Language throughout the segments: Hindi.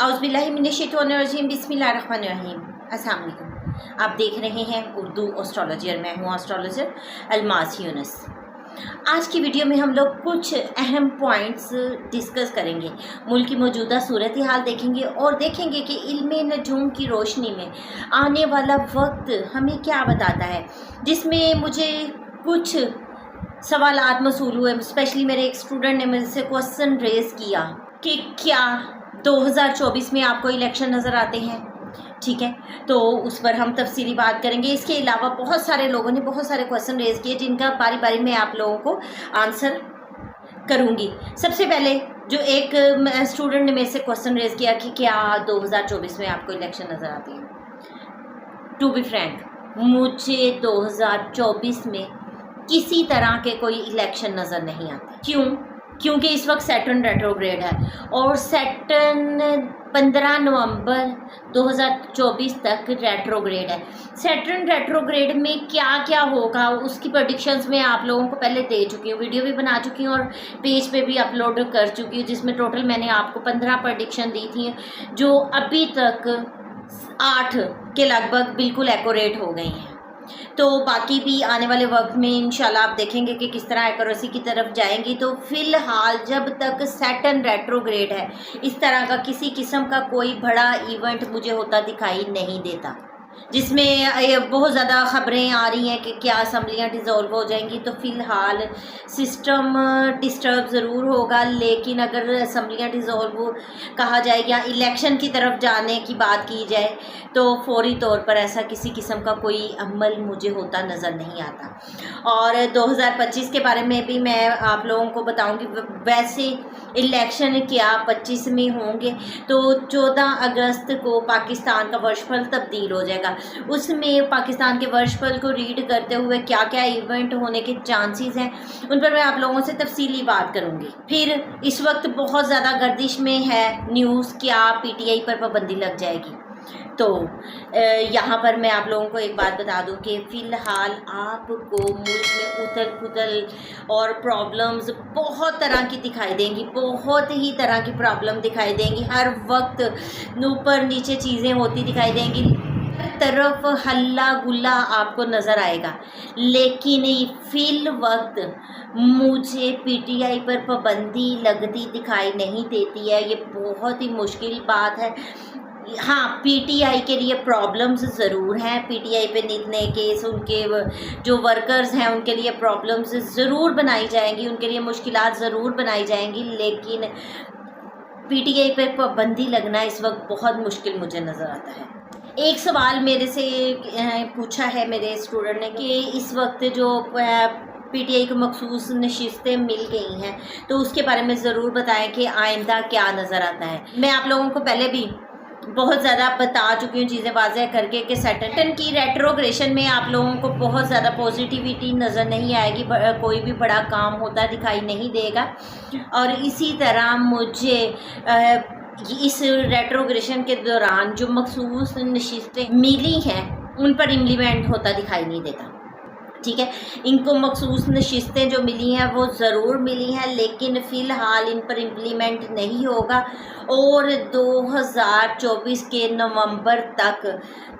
औज़ुबिल्लाहिमिनश्शैतानिर्रजीम बिस्मिल्लाहिर्रहमानिर्रहीम। अस्सलाम वालेकुम। आप देख रहे हैं उर्दू एस्ट्रोलॉजर। मैं हूँ एस्ट्रोलॉजर अलमास यूनुस। आज की वीडियो में हम लोग कुछ अहम पॉइंट्स डिस्कस करेंगे। मुल्क की मौजूदा सूरत हाल देखेंगे और देखेंगे कि इल्मे नजूम की रोशनी में आने वाला वक्त हमें क्या बताता है, जिसमें मुझे कुछ सवालात मसूल हुए। स्पेशली मेरे एक स्टूडेंट ने मुझसे क्वेश्चन रेज़ किया कि क्या 2024 में आपको इलेक्शन नज़र आते हैं। ठीक है, तो उस पर हम तफसीली बात करेंगे। इसके अलावा बहुत सारे लोगों ने बहुत सारे क्वेश्चन रेज़ किए, जिनका बारी बारी में आप लोगों को आंसर करूंगी। सबसे पहले जो एक स्टूडेंट ने मेरे से क्वेश्चन रेज़ किया कि क्या 2024 में आपको इलेक्शन नज़र आती है। टू बी फ्रैंक, मुझे 2024 में किसी तरह के कोई इलेक्शन नज़र नहीं आते। क्यों? क्योंकि इस वक्त सैटर्न रेट्रोग्रेड है और सैटर्न 15 नवंबर 2024 तक रेट्रोग्रेड है। सैटर्न रेट्रोग्रेड में क्या क्या होगा उसकी प्रेडिक्शंस मैं आप लोगों को पहले दे चुकी हूँ, वीडियो भी बना चुकी हूँ और पेज पे भी अपलोड कर चुकी हूँ, जिसमें टोटल मैंने आपको 15 प्रेडिक्शन दी थी, जो अभी तक 8 के लगभग बिल्कुल एक्यूरेट हो गई हैं। तो बाकी भी आने वाले वक्त में इंशाल्लाह आप देखेंगे कि किस तरह एक्यूरेसी की तरफ जाएंगी। तो फिलहाल जब तक सैटर्न रेट्रोग्रेड है, इस तरह का किसी किस्म का कोई बड़ा इवेंट मुझे होता दिखाई नहीं देता, जिसमें बहुत ज़्यादा ख़बरें आ रही हैं कि क्या असम्बलियाँ डिज़ोल्व हो जाएंगी। तो फ़िलहाल सिस्टम डिस्टर्ब ज़रूर होगा, लेकिन अगर असम्बलियाँ डिज़ोल्व कहा जाए या इलेक्शन की तरफ जाने की बात की जाए तो फौरी तौर पर ऐसा किसी किस्म का कोई अमल मुझे होता नज़र नहीं आता। और 2025 के बारे में भी मैं आप लोगों को बताऊँगी। वैसे इलेक्शन क्या 25 में होंगे, तो 14 अगस्त को पाकिस्तान का वर्षफल तब्दील हो जाएगा। उसमें पाकिस्तान के वर्षफल को रीड करते हुए क्या क्या इवेंट होने के चांसेस हैं, उन पर मैं आप लोगों से तफसीली बात करूंगी। फिर इस वक्त बहुत ज़्यादा गर्दिश में है न्यूज़, क्या पीटीआई पर पाबंदी लग जाएगी। तो यहाँ पर मैं आप लोगों को एक बात बता दूं कि फ़िलहाल आपको मुल्क में उथल पुथल और प्रॉब्लम्स बहुत तरह की दिखाई देंगी, बहुत ही तरह की प्रॉब्लम दिखाई देंगी। हर वक्त ऊपर नीचे चीज़ें होती दिखाई देंगी, हर तरफ हल्ला गुल्ला आपको नज़र आएगा। लेकिन फिल वक्त मुझे पीटीआई पर पाबंदी लगती दिखाई नहीं देती है। ये बहुत ही मुश्किल बात है। हाँ, पीटीआई के लिए प्रॉब्लम्स ज़रूर हैं, पीटीआई पे नित नए केस, उनके जो वर्कर्स हैं उनके लिए प्रॉब्लम्स ज़रूर बनाई जाएंगी, उनके लिए मुश्किलात ज़रूर बनाई जाएंगी, लेकिन पीटीआई पे पाबंदी लगना इस वक्त बहुत मुश्किल मुझे नज़र आता है। एक सवाल मेरे से पूछा है मेरे स्टूडेंट ने कि इस वक्त जो पीटीआई को मखसूस नशिस्तें मिल गई हैं, तो उसके बारे में ज़रूर बताएं कि आइंदा क्या नज़र आता है। मैं आप लोगों को पहले भी बहुत ज़्यादा बता चुकी हूँ चीज़ें वाज़ेह करके कि सैटर्न की रेट्रोग्रेशन में आप लोगों को बहुत ज़्यादा पॉजिटिविटी नज़र नहीं आएगी, कोई भी बड़ा काम होता दिखाई नहीं देगा। और इसी तरह मुझे इस रेट्रोग्रेशन के दौरान जो मखसूस नशिस्तें मिली हैं उन पर इम्प्लीमेंट होता दिखाई नहीं देता। ठीक है, इनको मखसूस नशिस्तें जो मिली हैं वो ज़रूर मिली हैं, लेकिन फ़िलहाल इन पर इम्प्लीमेंट नहीं होगा और 2024 के नवंबर तक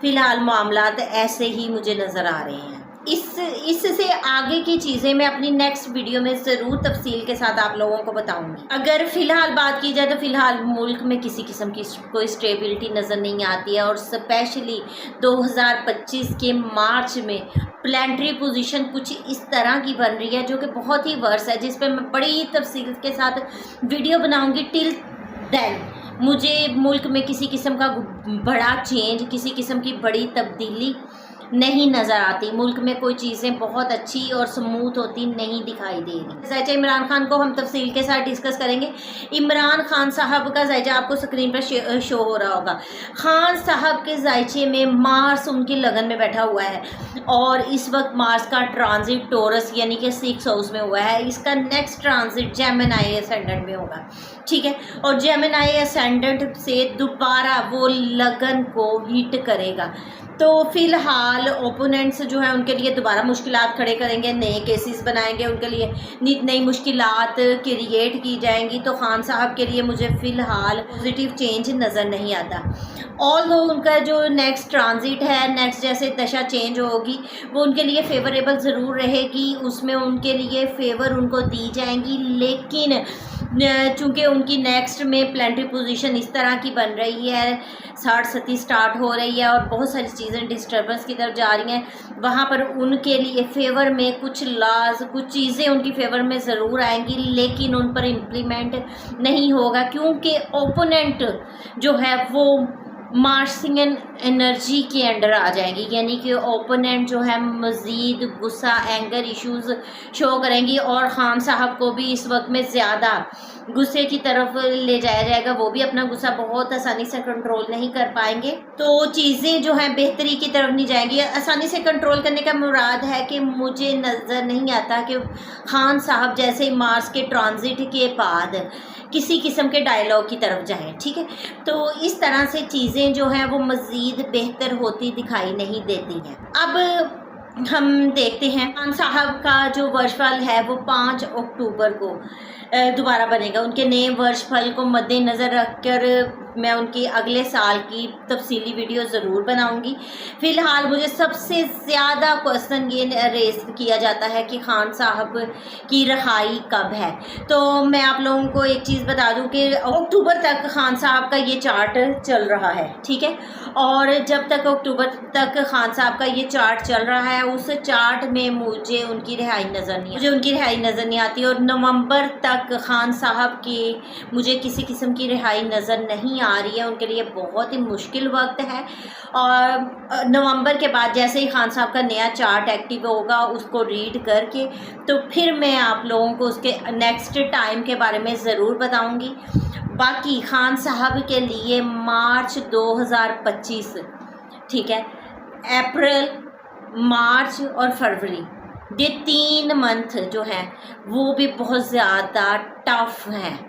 फ़िलहाल मामलात ऐसे ही मुझे नज़र आ रहे हैं। इससे आगे की चीज़ें मैं अपनी नेक्स्ट वीडियो में ज़रूर तफसील के साथ आप लोगों को बताऊंगी। अगर फ़िलहाल बात की जाए तो फ़िलहाल मुल्क में किसी किस्म की कोई स्टेबिलिटी नज़र नहीं आती है और स्पेशली 2025 के मार्च में प्लानिटरी पोजीशन कुछ इस तरह की बन रही है जो कि बहुत ही वर्स है, जिस पर मैं बड़ी तफसील के साथ वीडियो बनाऊँगी। टिल देन मुझे मुल्क में किसी किस्म का बड़ा चेंज, किसी किस्म की बड़ी तब्दीली नहीं नज़र आती। मुल्क में कोई चीज़ें बहुत अच्छी और स्मूथ होती नहीं दिखाई दे रही। ज़ायचा इमरान खान को हम तफसील के साथ डिस्कस करेंगे। इमरान खान साहब का ज़ायचा आपको स्क्रीन पर शो हो रहा होगा। खान साहब के ज़ायचे में मार्स उनकी लगन में बैठा हुआ है और इस वक्त मार्स का ट्रांजिट टोरस यानी कि 6 हाउस में हुआ है। इसका नेक्स्ट ट्रांजिट जेमिनी असेंडेंट में होगा। ठीक है, और जेमिनी असेंडेंट से दोबारा वो लगन को हिट करेगा। तो फ़िलहाल ओपोनेंट्स जो हैं उनके लिए दोबारा मुश्किलात खड़े करेंगे, नए केसेस बनाएंगे, उनके लिए नई मुश्किलात क्रिएट की जाएंगी। तो खान साहब के लिए मुझे फ़िलहाल पॉजिटिव चेंज नज़र नहीं आता। ऑल्दो उनका जो नेक्स्ट ट्रांजिट है, नेक्स्ट जैसे दशा चेंज होगी वो उनके लिए फेवरेबल ज़रूर रहेगी, उसमें उनके लिए फेवर उनको दी जाएंगी। लेकिन चूँकि उनकी नेक्स्ट में प्लानिटरी पोजीशन इस तरह की बन रही है, 60 स्टार्ट हो रही है और बहुत सारी चीज़ें डिस्टर्बेंस की तरफ जा रही हैं, वहाँ पर उनके लिए फेवर में कुछ लॉज, कुछ चीज़ें उनकी फेवर में ज़रूर आएंगी, लेकिन उन पर इम्प्लीमेंट नहीं होगा क्योंकि ओपोनेंट जो है वो मार्सियन एनर्जी के अंडर आ जाएंगी। यानी कि ओपोनेंट जो है मज़ीद गुस्सा, एंगर इश्यूज़ शो करेंगी और ख़ान साहब को भी इस वक्त में ज़्यादा गुस्से की तरफ ले जाया जाएगा। वो भी अपना गुस्सा बहुत आसानी से कंट्रोल नहीं कर पाएंगे, तो चीज़ें जो हैं बेहतरी की तरफ नहीं जाएंगी। आसानी से कंट्रोल करने का मुराद है कि मुझे नज़र नहीं आता कि ख़ान साहब जैसे ही मार्स के ट्रांजिट के बाद किसी किस्म के डायलॉग की तरफ जाएं। ठीक है, तो इस तरह से चीज़ें जो हैं वो मज़ीद बेहतर होती दिखाई नहीं देती हैं। अब हम देखते हैं खान साहब का जो वर्षफल है वो 5 अक्टूबर को दोबारा बनेगा। उनके नए वर्षफल को मद्देनज़र रखकर मैं उनकी अगले साल की तफसीली वीडियो ज़रूर बनाऊंगी। फ़िलहाल मुझे सबसे ज़्यादा क्वेश्चन ये रेस किया जाता है कि खान साहब की रहाई कब है। तो मैं आप लोगों को एक चीज़ बता दूं कि अक्टूबर तक खान साहब का ये चार्ट चल रहा है, ठीक है, और जब तक अक्टूबर तक खान साहब का ये चार्ट चल रहा है उस चार्ट में मुझे उनकी रिहाई नज़र नहीं आती और नवंबर तक खान साहब की मुझे किसी किस्म की रिहाई नज़र नहीं आ रही है। उनके लिए बहुत ही मुश्किल वक्त है और नवंबर के बाद जैसे ही खान साहब का नया चार्ट एक्टिव होगा उसको रीड करके तो फिर मैं आप लोगों को उसके नेक्स्ट टाइम के बारे में ज़रूर बताऊंगी। बाकी खान साहब के लिए मार्च 2025, ठीक है, अप्रैल, मार्च और फरवरी, ये 3 मंथ जो हैं वो भी बहुत ज़्यादा टफ हैं,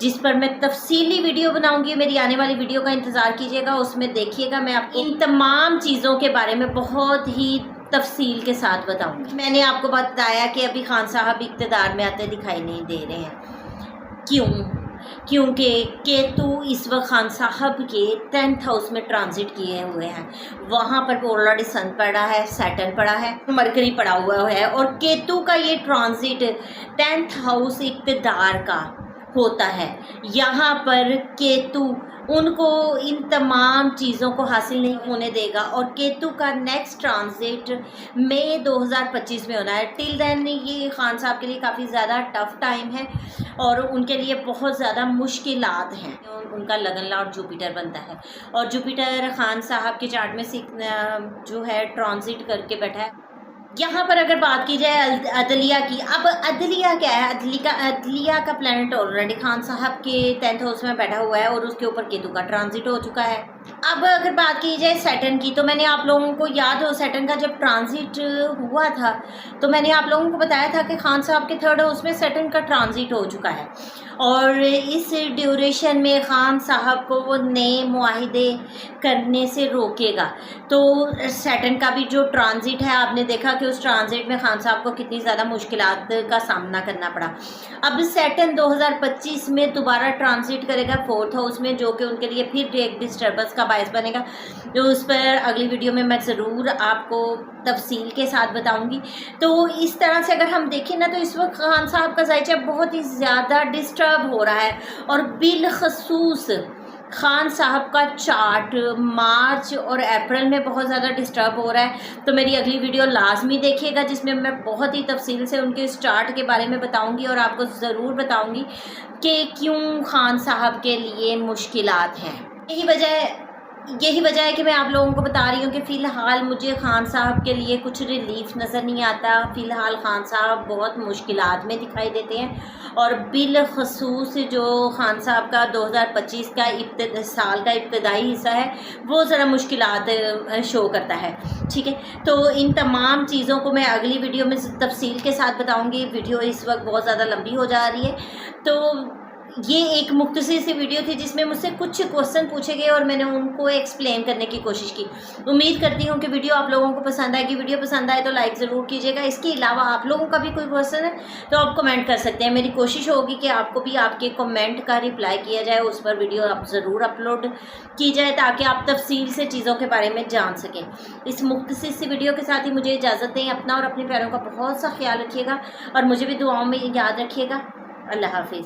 जिस पर मैं तफसीली वीडियो बनाऊंगी। मेरी आने वाली वीडियो का इंतज़ार कीजिएगा, उसमें देखिएगा मैं आपको इन तमाम चीज़ों के बारे में बहुत ही तफसील के साथ बताऊंगी। मैंने आपको बताया कि अभी खान साहब इक़्तिदार में आते दिखाई नहीं दे रहे हैं। क्योंकि केतु इस वक्त खान साहब के 10th हाउस में ट्रांजिट किए हुए हैं। वहाँ पर ऑलरेडी सन पड़ा है, सैटर्न पड़ा है, मरकरी पड़ा हुआ है और केतु का ये ट्रांजिट 10th हाउस इक़्तिदार का होता है। यहाँ पर केतु उनको इन तमाम चीज़ों को हासिल नहीं होने देगा और केतु का नेक्स्ट ट्रांजिट मई 2025 में होना है। टिल देन ये खान साहब के लिए काफ़ी ज़्यादा टफ टाइम है और उनके लिए बहुत ज़्यादा मुश्किलात हैं। उनका लगन लॉर्ड जुपिटर बनता है और जुपिटर खान साहब के चार्ट में जो है ट्रांजिट करके बैठा है। यहाँ पर अगर बात की जाए अदलिया की, अब अदलिया क्या है? अदलिया का प्लैनेट ऑलरेडी खान साहब के 10th हाउस में बैठा हुआ है और उसके ऊपर केतु का ट्रांजिट हो चुका है। अब अगर बात की जाए सैटर्न की, तो मैंने आप लोगों को याद हो सैटर्न का जब ट्रांजिट हुआ था तो मैंने आप लोगों को बताया था कि खान साहब के 3rd हाउस में सैटर्न का ट्रांजिट हो चुका है और इस ड्यूरेशन में खान साहब को वो नए मुआहिदे करने से रोकेगा। तो सैटर्न का भी जो ट्रांजिट है आपने देखा कि उस ट्रांजिट में खान साहब को कितनी ज़्यादा मुश्किलात का सामना करना पड़ा। अब सैटर्न 2025 में दोबारा ट्रांजिट करेगा 4th हाउस में, जो कि उनके लिए फिर एक डिस्टर्बेंस का बायस बनेगा। तो उस पर अगली वीडियो में मैं ज़रूर आपको तफसील के साथ बताऊंगी। तो इस तरह से अगर हम देखें ना तो इस वक्त खान साहब का जायचा बहुत ही ज़्यादा डिस्टर्ब हो रहा है और बिलखसूस खान साहब का चार्ट मार्च और अप्रैल में बहुत ज़्यादा डिस्टर्ब हो रहा है। तो मेरी अगली वीडियो लाजमी देखिएगा जिसमें मैं बहुत ही तफसील से उनके इस चार्ट के बारे में बताऊंगी और आपको ज़रूर बताऊंगी कि क्यों खान साहब के लिए मुश्किलात हैं। यही वजह है कि मैं आप लोगों को बता रही हूँ कि फ़िलहाल मुझे खान साहब के लिए कुछ रिलीफ नज़र नहीं आता। फ़िलहाल खान साहब बहुत मुश्किलात में दिखाई देते हैं और बिलखसूस जो खान साहब का 2025 का साल का इब्तदाई हिस्सा है वो ज़रा मुश्किलात शो करता है। ठीक है, तो इन तमाम चीज़ों को मैं अगली वीडियो में तफसील के साथ बताऊँगी। वीडियो इस वक्त बहुत ज़्यादा लंबी हो जा रही है, तो ये एक मुख्तसर सी वीडियो थी जिसमें मुझसे कुछ क्वेश्चन पूछे गए और मैंने उनको एक्सप्लेन करने की कोशिश की। उम्मीद करती हूँ कि वीडियो आप लोगों को पसंद आएगी। वीडियो पसंद आए तो लाइक ज़रूर कीजिएगा। इसके अलावा आप लोगों का भी कोई क्वेश्चन है तो आप कमेंट कर सकते हैं। मेरी कोशिश होगी कि आपको भी आपके कमेंट का रिप्लाई किया जाए, उस पर वीडियो आप ज़रूर अपलोड की जाए ताकि आप तफसील से चीज़ों के बारे में जान सकें। इस मुख्तसर सी वीडियो के साथ ही मुझे इजाज़त दें। अपना और अपने प्यारों का बहुत सा ख्याल रखिएगा और मुझे भी दुआओं में याद रखिएगा। अल्लाह हाफिज़।